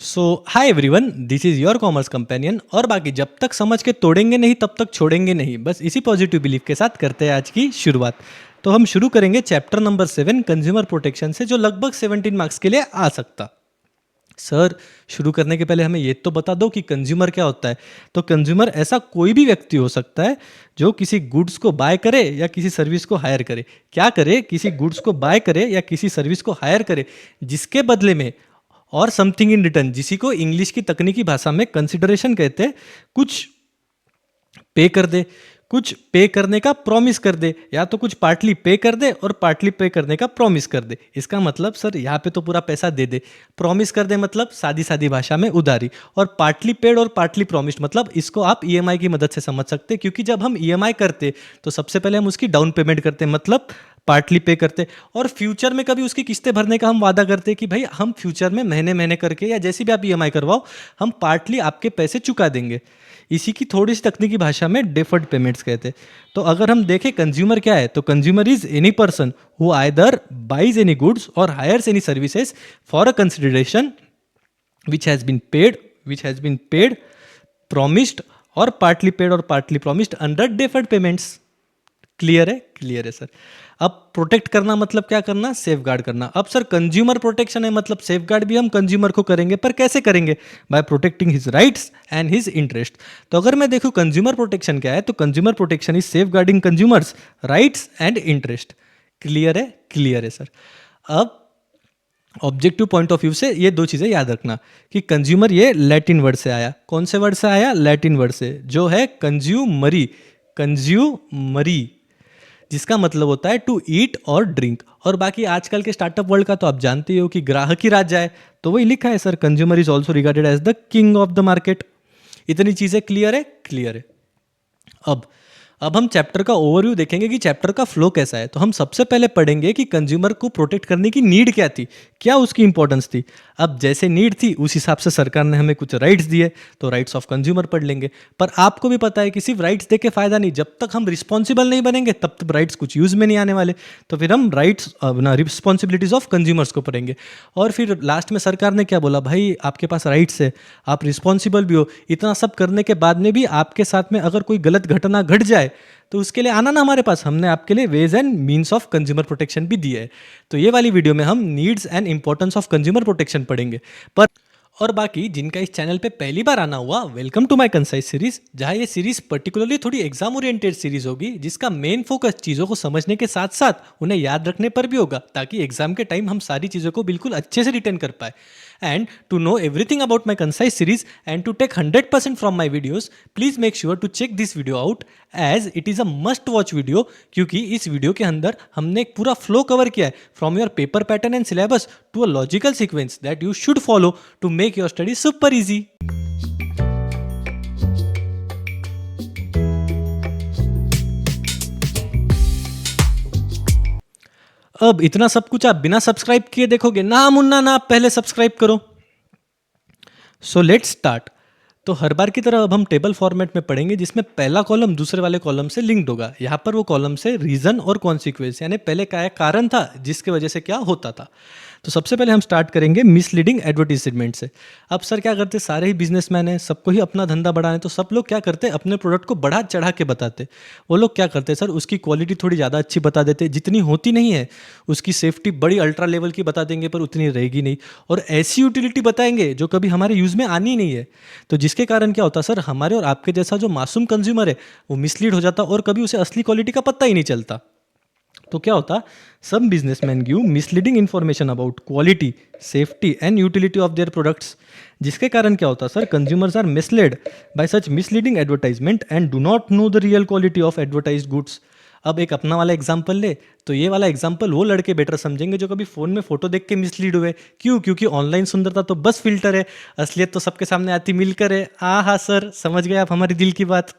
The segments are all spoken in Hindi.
So hi everyone, this is your commerce companion. और बाकी जब तक समझ के तोड़ेंगे नहीं तब तक छोड़ेंगे नहीं, बस इसी पॉजिटिव बिलीफ के साथ करते हैं आज की शुरुआत। तो हम शुरू करेंगे चैप्टर नंबर 7 कंज्यूमर प्रोटेक्शन से, जो लगभग 17 मार्क्स के लिए आ सकता। सर, शुरू करने के पहले हमें ये तो बता दो कि कंज्यूमर क्या होता है। तो कंज्यूमर ऐसा कोई भी व्यक्ति हो सकता है जो किसी गुड्स को बाय करे या किसी सर्विस को हायर करे। क्या करे? किसी गुड्स को बाय करे या किसी सर्विस को हायर करे जिसके बदले में और समथिंग इन रिटर्न, जिसी को इंग्लिश की तकनीकी भाषा में कंसिडरेशन कहते हैं, कुछ पे कर दे, कुछ पे करने का प्रॉमिस कर दे, या तो कुछ पार्टली पे कर दे और पार्टली पे करने का प्रॉमिस कर दे। इसका मतलब सर यहाँ पे तो पूरा पैसा दे दे, प्रॉमिस कर दे मतलब सादी सादी भाषा में उधारी, और पार्टली पेड और पार्टली प्रॉमिस्ड मतलब इसको आप ईएमआई की मदद से समझ सकते हैं, क्योंकि जब हम ईएमआई करते तो सबसे पहले हम उसकी डाउन पेमेंट करते, मतलब पार्टली पे करते, और फ्यूचर में कभी उसकी किस्तें भरने का हम वादा करते कि भाई हम फ्यूचर में महीने महीने करके या जैसी भी आप ईएमआई करवाओ हम पार्टली आपके पैसे चुका देंगे। इसी की थोड़ी सी तकनीकी भाषा में डेफर्ड पेमेंट्स कहते हैं। तो अगर हम देखें कंज्यूमर क्या है, तो consumer is any person who either buys any goods और hires any services for a consideration which has been paid, promised और पार्टली पेड और partly promised under deferred payments. Clear है? क्लियर है सर। अब प्रोटेक्ट करना मतलब क्या करना? सेफ गार्ड करना। अब सर कंज्यूमर प्रोटेक्शन है मतलब सेफ गार्ड भी हम कंज्यूमर को करेंगे, पर कैसे करेंगे? By protecting his rights and his interest. तो अगर मैं देखूं कंज्यूमर प्रोटेक्शन क्या है, तो consumer protection is safeguarding consumers rights and interest. Clear है? क्लियर है सर। अब ऑब्जेक्टिव पॉइंट ऑफ व्यू से ये दो चीज़ें याद रखना कि कंज्यूमर ये लैटिन वर्ड से आया। कौन से वर्ड से आया? लैटिन वर्ड से, जो है कंज्यूमरी। कंज्यूमरी जिसका मतलब होता है टू ईट और ड्रिंक। और बाकी आजकल के स्टार्टअप वर्ल्ड का तो आप जानते ही हो कि ग्राहक ही राजा है, तो वही लिखा है sir, consumer is also regarded as the king of the market. इतनी चीज़ें क्लियर है? क्लियर है। अब हम चैप्टर का ओवरव्यू देखेंगे कि चैप्टर का फ्लो कैसा है। तो हम सबसे पहले पढ़ेंगे कि कंज्यूमर को प्रोटेक्ट करने की नीड क्या थी, क्या उसकी इंपॉर्टेंस थी। अब जैसे नीड थी उस हिसाब से सरकार ने हमें कुछ राइट्स दिए, तो राइट्स ऑफ कंज्यूमर पढ़ लेंगे। पर आपको भी पता है कि सिर्फ राइट्स दे के फायदा नहीं, जब तक हम रिस्पॉन्सिबल नहीं बनेंगे तब तक राइट्स कुछ यूज में नहीं आने वाले। तो फिर हम राइट्स रिस्पॉन्सिबिलिटीज ऑफ कंज्यूमर्स को पढ़ेंगे। और फिर लास्ट में सरकार ने क्या बोला, भाई आपके पास राइट्स है, आप रिस्पॉन्सिबल भी हो, इतना सब करने के बाद में भी आपके साथ में अगर कोई गलत घटना घट जाए तो उसके लिए आना ना हमारे पास, हमने आपके लिए ways and means of consumer protection भी दिए है। तो ये वाली वीडियो में हम needs and importance of consumer protection पढ़ेंगे। पर और बाकी जिनका इस चैनल पे पहली बार आना हुआ, welcome to my concise series, जहां ये सीरीज पर्टिकुलरली थोड़ी एग्जाम ओरिएंटेड सीरीज होगी, जिसका मेन फोकस चीज़ों को समझने के साथ साथ उन्हें याद रखने पर भी होगा, ताकि एग्जाम के टाइम हम सारी चीज़ों को बिल्कुल अच्छे से रिटेन कर पाए। And to know everything about my concise series and to take 100% from my videos, please make sure to check this video out as it is a must watch video, क्योंकि इस वीडियो के अंदर हमने एक पूरा फ्लो कवर किया है from your paper pattern and syllabus to a logical sequence that you should follow to make your study super easy. अब इतना सब कुछ आप बिना सब्सक्राइब किए देखोगे ना मुन्ना ना, आप पहले सब्सक्राइब करो। So let's start. तो हर बार की तरह अब हम टेबल फॉर्मेट में पढ़ेंगे, जिसमें पहला कॉलम दूसरे वाले कॉलम से लिंक्ड होगा। यहाँ पर वो कॉलम से रीजन और कॉन्सिक्वेंस, यानी पहले क्या कारण था जिसके वजह से क्या होता था। तो सबसे पहले हम स्टार्ट करेंगे मिसलीडिंग एडवर्टीजमेंट से। अब सर क्या करते, सारे ही बिजनेसमैन हैं, सबको ही अपना धंधा बढ़ाना है, तो सब लोग क्या करते, अपने प्रोडक्ट को बढ़ा चढ़ा के बताते। वो लोग क्या करते सर, उसकी क्वालिटी थोड़ी ज़्यादा अच्छी बता देते, जितनी होती नहीं है। उसकी सेफ्टी बड़ी अल्ट्रा लेवल की बता देंगे पर उतनी रहेगी नहीं, और ऐसी यूटिलिटी बताएंगे जो कभी हमारे यूज़ में आनी नहीं है। तो जिसके कारण क्या होता सर, हमारे और आपके जैसा जो मासूम कंज्यूमर है वो मिसलीड हो जाता और कभी उसे असली क्वालिटी का पता ही नहीं चलता। तो क्या होता, some businessman give misleading information about quality, safety and utility of their products. जिसके कारण क्या होता sir, consumers are misled by such misleading advertisement and do not know the real quality of advertised goods. अब एक अपना वाला एग्जाम्पल ले, तो ये वाला एग्जाम्पल वो लड़के बेटर समझेंगे जो कभी फ़ोन में फोटो देख के मिसलीड हुए। क्यों? क्योंकि ऑनलाइन सुंदरता तो बस फिल्टर है, असलियत तो सबके सामने आती मिलकर है। हाँ सर, समझ गए आप हमारी दिल की बात।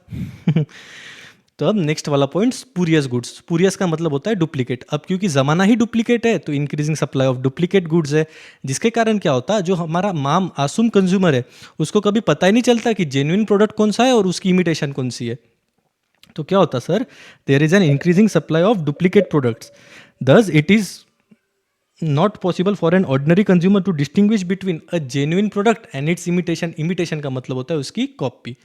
तो अब नेक्स्ट वाला पॉइंट, स्पूरियस गुड्स। स्पूरियस का मतलब होता है डुप्लीकेट। अब क्योंकि ज़माना ही डुप्लीकेट है तो increasing supply of duplicate goods है, जिसके कारण क्या होता है, जो हमारा मासूम कंज्यूमर है उसको कभी पता ही नहीं चलता कि जेन्युइन प्रोडक्ट कौन सा है और उसकी इमिटेशन कौन सी है। तो क्या होता sir, there is an increasing supply of duplicate products, thus it is not possible for an ordinary consumer to distinguish between a genuine product and its imitation. Imitation का मतलब होता है उसकी कॉपी।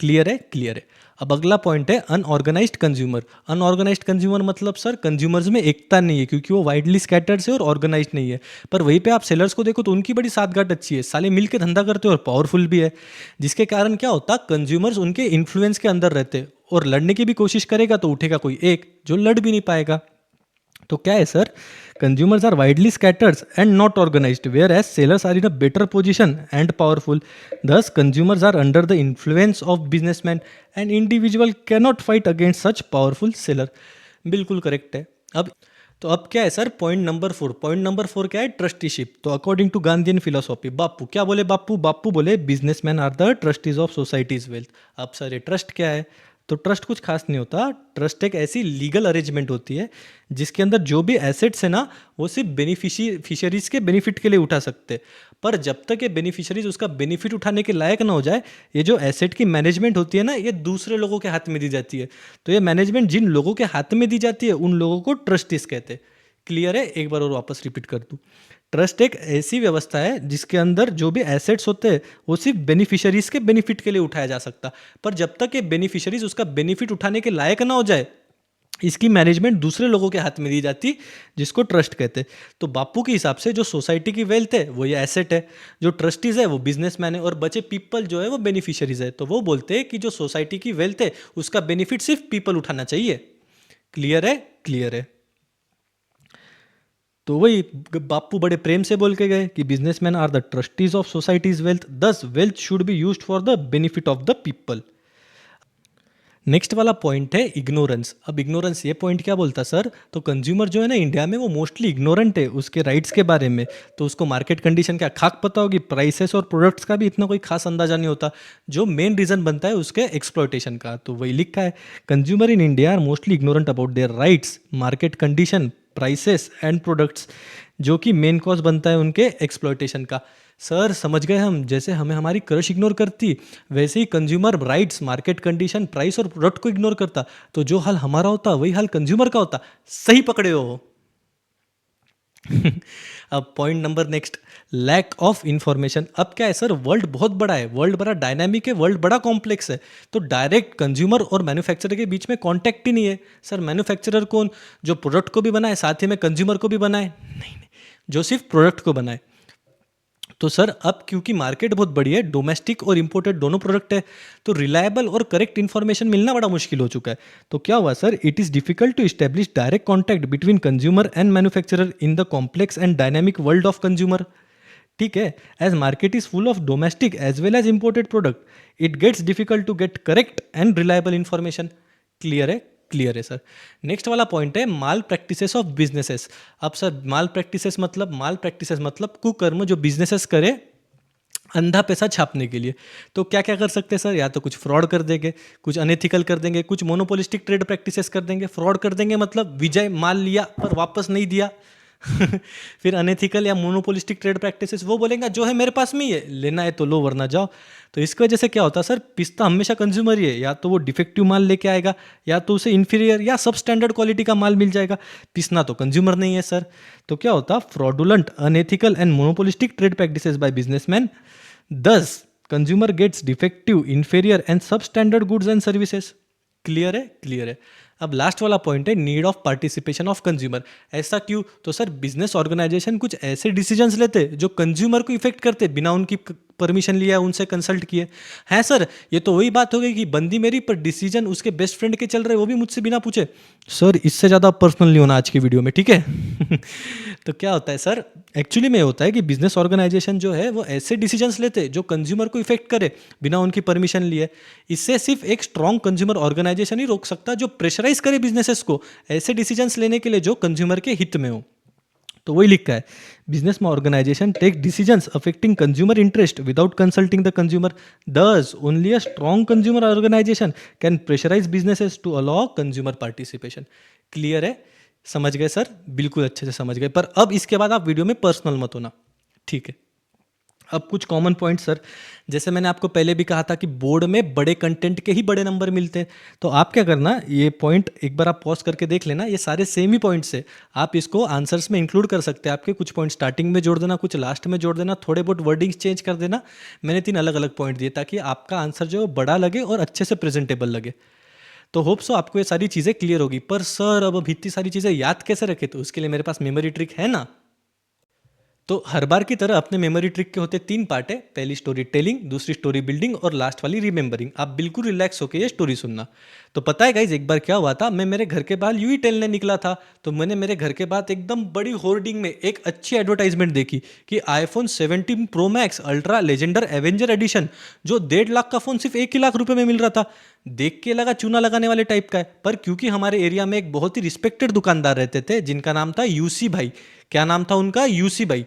क्लियर है, क्लियर है। अब अगला पॉइंट है अनऑर्गेनाइज्ड कंज्यूमर। अनऑर्गेनाइज्ड कंज्यूमर मतलब सर कंज्यूमर्स में एकता नहीं है, क्योंकि वो वाइडली स्कैटर्ड है और ऑर्गेनाइज्ड नहीं है। पर वहीं पे आप सेलर्स को देखो तो उनकी बड़ी साठगांठ अच्छी है, साले मिल के धंधा करते हैं और पावरफुल भी है। जिसके कारण क्या होता, कंज्यूमर्स उनके इन्फ्लुएंस के अंदर रहते हैं, और लड़ने की भी कोशिश करेगा तो उठेगा कोई एक जो लड़ भी नहीं पाएगा। तो क्या है sir, consumers are widely scattered and not organised, where as sellers are in a better position and powerful. Thus consumers are under the influence of businessman and individual cannot fight against such powerful seller. बिल्कुल करेक्ट है। अब क्या है सर, पॉइंट नंबर फोर क्या है, ट्रस्टीशिप। तो according to Gandhian philosophy, Bapu क्या बोले, बापू बोले businessmen are the trustees of society's wealth. अब सर ये ट्रस्ट क्या है, तो ट्रस्ट कुछ खास नहीं होता। ट्रस्ट एक ऐसी लीगल अरेंजमेंट होती है जिसके अंदर जो भी एसेट्स है ना, वो सिर्फ बेनिफिशियरीज के बेनिफिट के लिए उठा सकते हैं। पर जब तक ये बेनिफिशियरीज उसका बेनिफिट उठाने के लायक ना हो जाए, ये जो एसेट की मैनेजमेंट होती है ना, ये दूसरे लोगों के हाथ में दी जाती है। तो ये मैनेजमेंट जिन लोगों के हाथ में दी जाती है उन लोगों को ट्रस्टीज कहते हैं। क्लियर है, एक बार और वापस रिपीट कर दूं। ट्रस्ट एक ऐसी व्यवस्था है जिसके अंदर जो भी एसेट्स होते हैं वो सिर्फ बेनिफिशियरीज के बेनिफिट के लिए उठाया जा सकता। पर जब तक ये बेनिफिशियरीज उसका बेनिफिट उठाने के लायक ना हो जाए, इसकी मैनेजमेंट दूसरे लोगों के हाथ में दी जाती, जिसको ट्रस्ट कहते हैं। तो बापू के हिसाब से जो सोसाइटी की वेल्थ है वो ये एसेट है, जो ट्रस्टीज है वो बिजनेसमैन है, और बचे पीपल जो है वो बेनिफिशियरीज है। तो वो बोलते हैं कि जो सोसाइटी की वेल्थ है उसका बेनिफिट सिर्फ पीपल उठाना चाहिए। क्लियर है, क्लियर है। तो वही बापू बड़े प्रेम से बोल के गए कि businessman are the trustees of society's wealth, thus wealth should be used for the benefit of the people. Next वाला पॉइंट है इग्नोरेंस। अब इग्नोरेंस ये पॉइंट क्या बोलता सर, तो कंज्यूमर जो है ना इंडिया में वो मोस्टली इग्नोरेंट है उसके राइट्स के बारे में। तो उसको मार्केट कंडीशन क्या खाक पता होगी, प्राइसेस और प्रोडक्ट्स का भी इतना कोई खास अंदाजा नहीं होता, जो मेन रीजन बनता है उसके एक्सप्लॉयटेशन का। तो वही लिखा है, consumer in India are mostly ignorant about their rights, market condition, prices and products, जो कि मेन कॉज बनता है उनके एक्सप्लॉयटेशन का। सर समझ गए हम, जैसे हमें हमारी क्रश इग्नोर करती, वैसे ही consumer rights, market condition, price और प्रोडक्ट को इग्नोर करता, तो जो हाल हमारा होता वही हाल कंज्यूमर का होता। सही पकड़े हो। अब point number next, lack of information. अब क्या है सर, वर्ल्ड बहुत बड़ा है, वर्ल्ड बड़ा डायनामिक है, वर्ल्ड बड़ा कॉम्प्लेक्स है। तो डायरेक्ट कंज्यूमर और मैन्युफैक्चरर के बीच में कॉन्टैक्ट ही नहीं है। सर मैन्युफैक्चरर कौन, जो प्रोडक्ट को भी बनाए साथ ही में कंज्यूमर को भी बनाए? नहीं, जो सिर्फ प्रोडक्ट को बनाए। तो सर अब क्योंकि मार्केट बहुत बड़ी है, डोमेस्टिक और इंपोर्टेड दोनों प्रोडक्ट है, तो रिलायबल और करेक्ट इन्फॉर्मेशन मिलना बड़ा मुश्किल हो चुका है। तो क्या हुआ sir, it is difficult to establish direct contact between consumer and manufacturer in the complex and dynamic world of consumer. ठीक है, as market is full of domestic as well as imported product, it gets difficult to get correct and reliable information. Clear है, क्लियर है सर। नेक्स्ट वाला पॉइंट है माल प्रैक्टिसेस ऑफ बिजनेसेस। अब सर माल प्रैक्टिसेस मतलब कुकर्म जो बिजनेसेस करे अंधा पैसा छापने के लिए। तो क्या क्या कर सकते हैं सर, या तो कुछ फ्रॉड कर देंगे, कुछ अनएथिकल कर देंगे, कुछ मोनोपोलिस्टिक ट्रेड प्रैक्टिसेस कर देंगे। फ्रॉड कर देंगे मतलब विजय माल लिया पर वापस नहीं दिया। फिर अनएथिकल या मोनोपोलिस्टिक ट्रेड प्रैक्टिसेस, वो बोलेंगे जो है मेरे पास में ही है, लेना है तो लो वरना जाओ। तो इसकी वजह से क्या होता है सर, पिसता हमेशा कंज्यूमर ही है, या तो वो डिफेक्टिव माल लेके आएगा, या तो उसे इन्फीरियर या सब स्टैंडर्ड क्वालिटी का माल मिल जाएगा। पिसना तो कंज्यूमर नहीं है सर। तो क्या होता, fraudulent, unethical and monopolistic trade practices by businessman, thus consumer gets defective, inferior and sub standard goods and services. Clear है, क्लियर है। अब लास्ट वाला पॉइंट है need of participation of consumer. ऐसा क्यों, तो सर बिजनेस ऑर्गेनाइजेशन कुछ ऐसे डिसीजंस लेते जो कंज्यूमर को इफेक्ट करते बिना उनकी परमिशन लिया, उनसे कंसल्ट किए। है सर, ये तो वही बात हो गई कि बंदी मेरी पर डिसीजन उसके बेस्ट फ्रेंड के चल रहे, वो भी मुझसे बिना पूछे। सर इससे ज़्यादा पर्सनल नहीं होना आज की वीडियो में, ठीक है। तो क्या होता है सर, एक्चुअली में होता है कि बिजनेस ऑर्गेनाइजेशन जो है वो ऐसे डिसीजंस लेते जो कंज्यूमर को इफेक्ट करे बिना उनकी परमिशन लिए। इससे सिर्फ एक स्ट्रॉन्ग कंज्यूमर ऑर्गेनाइजेशन ही रोक सकता, जो प्रेशराइज करे बिजनेसेस को ऐसे डिसीजंस लेने के लिए जो कंज्यूमर के हित में हो। तो वही लिखा है, बिजनेस में organisation take decisions affecting consumer interest without consulting the consumer, thus only a strong consumer organisation can pressurise businesses to allow consumer participation. Clear है, समझ गए सर, बिल्कुल अच्छे से समझ गए। पर अब इसके बाद आप वीडियो में पर्सनल मत होना, ठीक है। अब कुछ कॉमन पॉइंट सर, जैसे मैंने आपको पहले भी कहा था कि बोर्ड में बड़े कंटेंट के ही बड़े नंबर मिलते हैं। तो आप क्या करना, ये पॉइंट एक बार आप पॉज करके देख लेना, ये सारे सेम ही पॉइंट्स है। आप इसको आंसर्स में इंक्लूड कर सकते हैं। आपके कुछ पॉइंट स्टार्टिंग में जोड़ देना, कुछ लास्ट में जोड़ देना, थोड़े बहुत वर्डिंग्स चेंज कर देना। मैंने 3 अलग अलग पॉइंट दिए ताकि आपका आंसर जो है वो बड़ा लगे और अच्छे से प्रेजेंटेबल लगे। तो होप सो आपको ये सारी चीज़ें क्लियर होगी। पर सर अब इतनी सारी चीज़ें याद कैसे रखें? तो उसके लिए मेरे पास मेमोरी ट्रिक है ना। तो हर बार की तरह अपने मेमोरी ट्रिक के होते 3 पार्ट है। पहली स्टोरी टेलिंग, दूसरी स्टोरी बिल्डिंग और लास्ट वाली रिमेंबरिंग। आप बिल्कुल रिलैक्स होकर ये स्टोरी सुनना। तो पता है गाइज, एक बार क्या हुआ था, मैं मेरे घर के बाहर यूं ही टहलने निकला था, तो मैंने मेरे घर के बाहर एकदम बड़ी होर्डिंग में एक अच्छी एडवर्टाइजमेंट देखी कि आईफोन 17 प्रो मैक्स अल्ट्रा लेजेंडर एवेंजर एडिशन, जो 1.5 लाख का फोन सिर्फ 1 ही लाख रुपए में मिल रहा था। देख के लगा चूना लगाने वाले टाइप का है, पर क्योंकि हमारे एरिया में एक बहुत ही रिस्पेक्टेड दुकानदार रहते थे जिनका नाम था यूसी भाई। क्या नाम था उनका? यूसी भाई।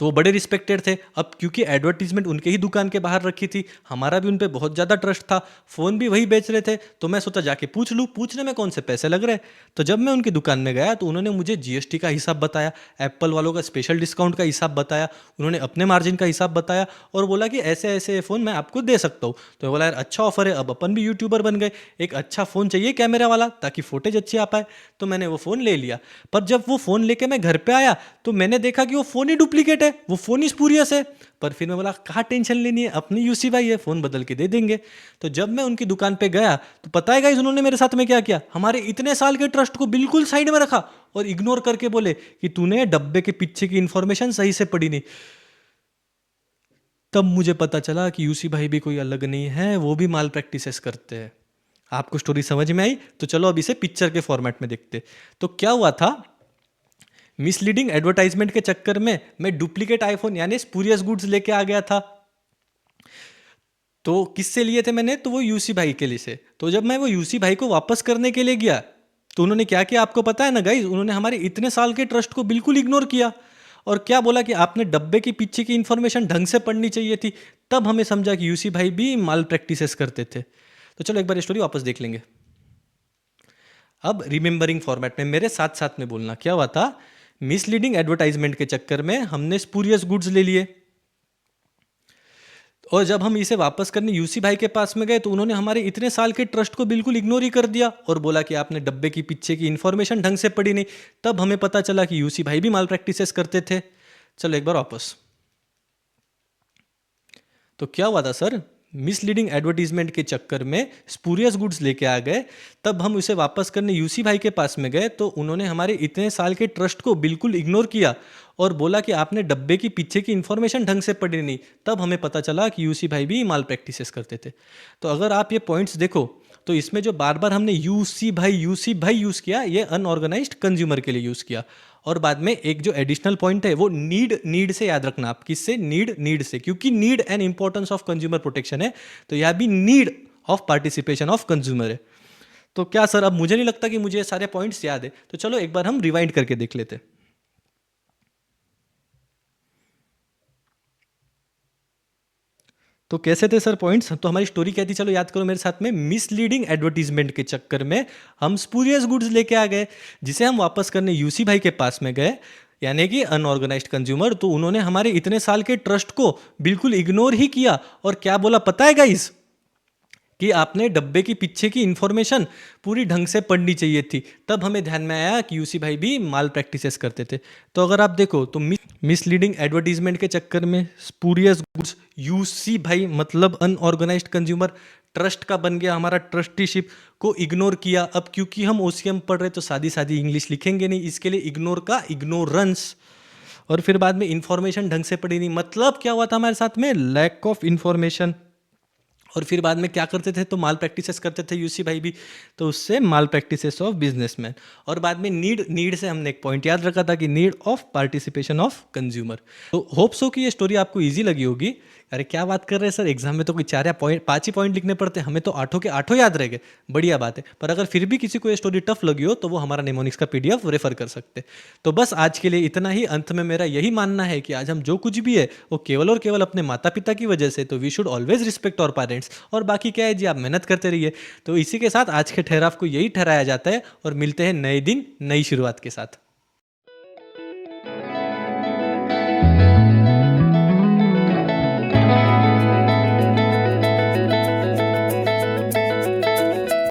तो वो बड़े रिस्पेक्टेड थे। अब क्योंकि एडवर्टीजमेंट उनके ही दुकान के बाहर रखी थी, हमारा भी उन पे बहुत ज़्यादा ट्रस्ट था, फ़ोन भी वही बेच रहे थे, तो मैं सोचा जाके पूछ लूँ, पूछने में कौन से पैसे लग रहे। तो जब मैं उनकी दुकान में गया तो उन्होंने मुझे जीएसटी का हिसाब बताया, एप्पल वालों का स्पेशल डिस्काउंट का हिसाब बताया, उन्होंने अपने मार्जिन का हिसाब बताया और बोला कि ऐसे ऐसे फ़ोन मैं आपको दे सकता हूँ। तो बोला यार अच्छा ऑफर है, अब अपन भी यूट्यूबर बन गए, एक अच्छा फ़ोन चाहिए कैमरा वाला ताकि फोटेज अच्छी आ पाए। तो मैंने वो फ़ोन ले लिया। पर जब वो फ़ोन लेके मैं घर पे आया तो मैंने देखा कि वो फ़ोन ही डुप्लीकेट है, वो फ़ोन ही स्पूरियस है। पर फिर मैं बोला कहाँ टेंशन लेनी है, अपनी यूसी भाई है, फ़ोन बदल के दे देंगे। तो जब मैं उनकी दुकान पे गया तो पता है गाइस उन्होंने मेरे साथ में क्या किया, हमारे इतने साल के ट्रस्ट को बिल्कुल साइड में रखा और इग्नोर करके बोले कि तूने डब्बे के पीछे की इंफॉर्मेशन सही से पढ़ी नहीं। तब मुझे पता चला कि यूसी भाई भी कोई अलग नहीं है, वो भी माल प्रैक्टिसेस करते हैं। आपको स्टोरी समझ में आई? तो चलो अब इसे पिक्चर के फॉर्मेट में देखते। तो क्या हुआ था, मिसलीडिंग एडवर्टाइजमेंट के चक्कर में मैं डुप्लीकेट आईफोन यानी स्पूरियस गुड्स लेके आ गया था। तो किससे लिए थे मैंने? तो वो यूसी भाई के लिए से। तो जब मैं वो यूसी भाई को वापस करने के लिए गया तो उन्होंने क्या किया आपको पता है ना गाइज, उन्होंने हमारे इतने साल के ट्रस्ट को बिल्कुल इग्नोर किया और क्या बोला कि आपने डब्बे के पीछे की इंफॉर्मेशन ढंग से पढ़नी चाहिए थी। तब हमें समझा कि यूसी भाई भी माल प्रैक्टिसेस करते थे। तो चलो एक बार स्टोरी वापस देख लेंगे। अब रिमेंबरिंग फॉर्मेट में मेरे साथ साथ में बोलना। क्या हुआ था, मिसलीडिंग एडवर्टाइजमेंट के चक्कर में हमने स्पूरियस गुड्स ले लिए और जब हम इसे वापस करने यूसी भाई के पास में गए तो उन्होंने हमारे इतने साल के ट्रस्ट को बिल्कुल इग्नोर ही कर दिया और बोला कि आपने डब्बे की पीछे की इंफॉर्मेशन ढंग से पढ़ी नहीं। तब हमें पता चला कि यूसी भाई भी माल प्रैक्टिसेस करते थे। चलो एक बार वापस। तो क्या हुआ था सर, मिसलीडिंग एडवर्टीजमेंट के चक्कर में स्पूरियस गुड्स लेके आ गए। तब हम उसे वापस करने यूसी भाई के पास में गए तो उन्होंने हमारे इतने साल के ट्रस्ट को बिल्कुल इग्नोर किया और बोला कि आपने डब्बे की पीछे की इंफॉर्मेशन ढंग से पढ़ी नहीं। तब हमें पता चला कि यूसी भाई भी माल प्रैक्टिसेस करते थे। तो अगर आप ये पॉइंट्स देखो तो इसमें जो बार बार हमने यूसी भाई यूज़ किया, ये अनऑर्गेनाइज्ड कंज्यूमर के लिए यूज़ किया। और बाद में एक जो एडिशनल पॉइंट है वो नीड से याद रखना आप। किससे? नीड से, क्योंकि need and importance of consumer protection है, तो यह भी need of participation of consumer है। तो क्या सर, अब मुझे नहीं लगता कि मुझे ये सारे पॉइंट्स याद है, तो चलो एक बार हम रिवाइंड करके देख लेते। तो कैसे थे सर पॉइंट्स? तो हमारी स्टोरी क्या थी, चलो याद करो मेरे साथ में। मिसलीडिंग एडवर्टीजमेंट के चक्कर में हम स्पूरियस गुड्स लेके आ गए जिसे हम वापस करने यूसी भाई के पास में गए, यानी कि अनऑर्गेनाइज्ड कंज्यूमर। तो उन्होंने हमारे इतने साल के ट्रस्ट को बिल्कुल इग्नोर ही किया और क्या बोला पता है गाइस, कि आपने डब्बे की पीछे की इंफॉर्मेशन पूरी ढंग से पढ़नी चाहिए थी। तब हमें ध्यान में आया कि यूसी भाई भी माल प्रैक्टिसेस करते थे। तो अगर आप देखो तो मिसलीडिंग एडवर्टीजमेंट के चक्कर में स्पूरियस गुड्स, यूसी भाई मतलब अनऑर्गेनाइज्ड कंज्यूमर, ट्रस्ट का बन गया, हमारा ट्रस्टीशिप को इग्नोर किया। अब क्योंकि हम ओसीएम पढ़ रहे तो सादी सादी इंग्लिश लिखेंगे नहीं, इसके लिए इग्नोर का इग्नोरेंस। और फिर बाद में इंफॉर्मेशन ढंग से पढ़ी नहीं, मतलब क्या हुआ था हमारे साथ में, लैक ऑफ इंफॉर्मेशन। और फिर बाद में क्या करते थे, तो माल प्रैक्टिसेस करते थे यूसी भाई भी, तो उससे माल प्रैक्टिसेस ऑफ बिजनेसमैन। और बाद में नीड से हमने एक पॉइंट याद रखा था कि need of participation of consumer. तो होप सो कि ये स्टोरी आपको इजी लगी होगी। अरे क्या बात कर रहे हैं सर, एग्जाम में तो कोई 5 ही पॉइंट लिखने पड़ते, हमें तो 8 के 8 याद रह गए। बढ़िया बात है। पर अगर फिर भी किसी को ये स्टोरी टफ लगी हो तो वो हमारा नेमोनिक्स का पीडीएफ रेफर कर सकते। तो बस आज के लिए इतना ही। अंत में मेरा यही मानना है कि आज हम जो कुछ भी है वो केवल और केवल अपने माता पिता की वजह से, तो we should always respect our parents. और बाकी क्या है जी, आप मेहनत करते रहिए। तो इसी के साथ आज के ठहराव को यही ठहराया जाता है और मिलते हैं नए दिन नई शुरुआत के साथ।